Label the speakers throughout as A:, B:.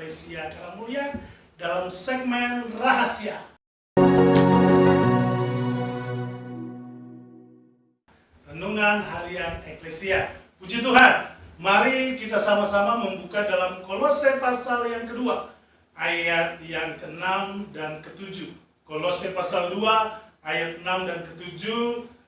A: Eklesia Karangmulia dalam segmen Rahasia. Renungan Harian Eklesia. Puji Tuhan, mari kita sama-sama membuka dalam Kolose pasal yang kedua, ayat yang ke-6 dan ke-7. Kolose pasal 2, ayat 6 dan ke-7,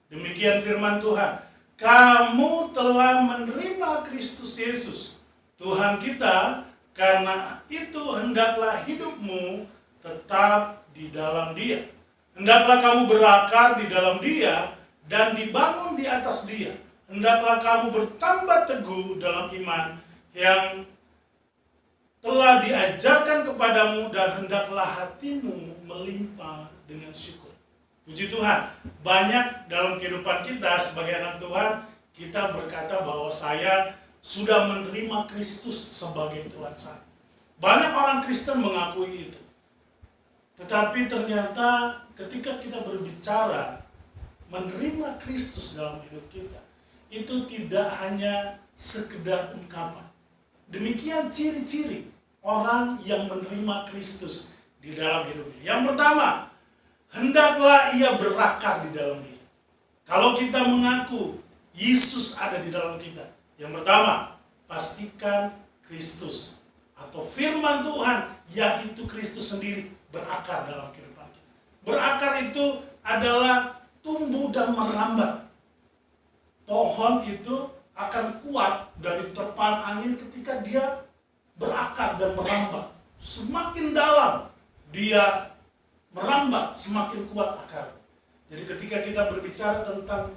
A: demikian firman Tuhan. Kamu telah menerima Kristus Yesus, Tuhan kita, karena itu hendaklah hidupmu tetap di dalam Dia. Hendaklah kamu berakar di dalam Dia dan dibangun di atas Dia. Hendaklah kamu bertambah teguh dalam iman yang telah diajarkan kepadamu, dan hendaklah hatimu melimpah dengan syukur. Puji Tuhan, banyak dalam kehidupan kita sebagai anak Tuhan, kita berkata bahwa saya sudah menerima Kristus sebagai Tuhan saya. Banyak orang Kristen mengakui itu. Tetapi ternyata ketika kita berbicara menerima Kristus dalam hidup kita, itu tidak hanya sekedar ungkapan. Demikian ciri-ciri orang yang menerima Kristus di dalam hidupnya. Yang pertama, hendaklah ia berakar di dalam Dia. Kalau kita mengaku Yesus ada di dalam kita, yang pertama, pastikan Kristus atau firman Tuhan, yaitu Kristus sendiri, berakar dalam kehidupan kita. Berakar itu adalah tumbuh dan merambat. Pohon itu akan kuat dari terpaan angin ketika dia berakar dan merambat. Semakin dalam dia merambat, semakin kuat akar. Jadi ketika kita berbicara tentang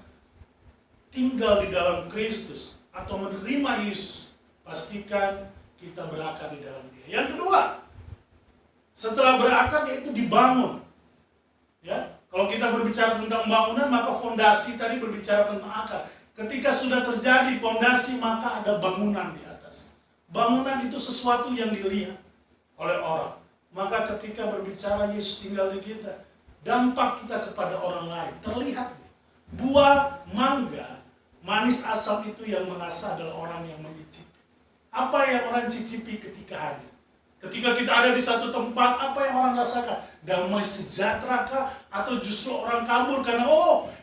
A: tinggal di dalam Kristus atau menerima Yesus, pastikan kita berakar di dalam Dia. Yang kedua, setelah berakar yaitu dibangun. Ya, kalau kita berbicara tentang bangunan, maka fondasi tadi berbicara tentang akar. Ketika sudah terjadi fondasi, maka ada bangunan di atas. Bangunan itu sesuatu yang dilihat oleh orang. Maka ketika berbicara Yesus tinggal di kita, dampak kita kepada orang lain terlihat. Buah mangga manis asam itu yang merasa adalah orang yang mencicipi. Apa yang orang cicipi ketika hadir? Ketika kita ada di satu tempat, apa yang orang rasakan? Damai sejahtera kah? Atau justru orang kabur karena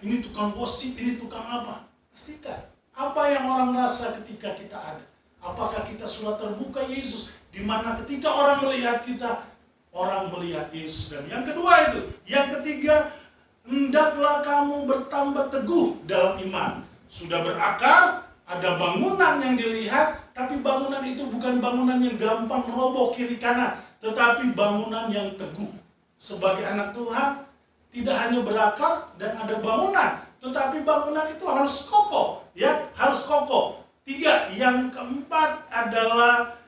A: ini tukang gosip, ini tukang apa? Pastikan apa yang orang rasa ketika kita ada. Apakah kita sudah terbuka Yesus, di mana ketika orang melihat kita, orang melihat Yesus. Dan yang kedua itu, yang ketiga, hendaklah kamu bertambah teguh dalam iman. Sudah berakar, ada bangunan yang dilihat, tapi bangunan itu bukan bangunan yang gampang roboh kiri kanan, tetapi bangunan yang teguh. Sebagai anak Tuhan, tidak hanya berakar dan ada bangunan, tetapi bangunan itu harus kokoh, ya, harus kokoh. 3, yang keempat adalah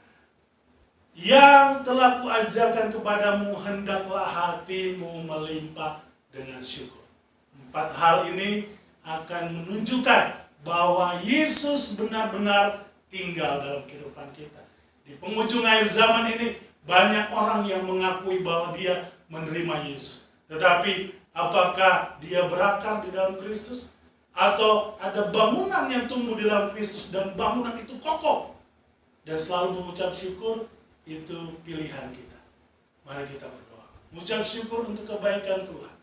A: yang telah kuajarkan kepadamu, hendaklah hatimu melimpah dengan syukur. 4 hal ini akan menunjukkan bahwa Yesus benar-benar tinggal dalam kehidupan kita. Di penghujung akhir zaman ini, banyak orang yang mengakui bahwa dia menerima Yesus. Tetapi apakah dia berakar di dalam Kristus? Atau ada bangunan yang tumbuh di dalam Kristus dan bangunan itu kokoh dan selalu mengucap syukur? Itu pilihan kita. Mari kita berdoa. Mengucap syukur untuk kebaikan Tuhan.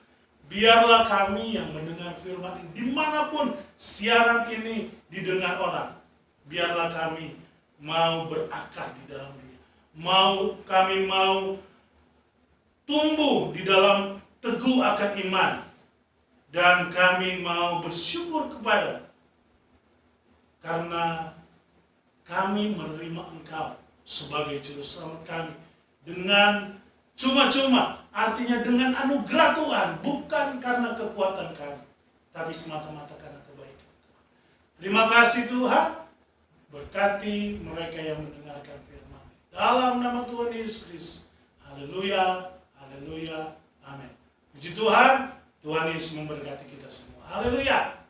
A: Biarlah kami yang mendengar firman ini, dimanapun siaran ini didengar orang, biarlah kami mau berakar di dalam Dia. Kami mau tumbuh di dalam teguh akan iman. Dan kami mau bersyukur kepada, karena kami menerima Engkau sebagai juru selamat kami dengan cuma-cuma, artinya dengan anugerah Tuhan, bukan karena kekuatan kami, tapi semata-mata karena kebaikan Tuhan. Terima kasih Tuhan, berkati mereka yang mendengarkan firman. Dalam nama Tuhan Yesus Kristus. Haleluya, haleluya, amin. Puji Tuhan, Tuhan Yesus memberkati kita semua. Haleluya.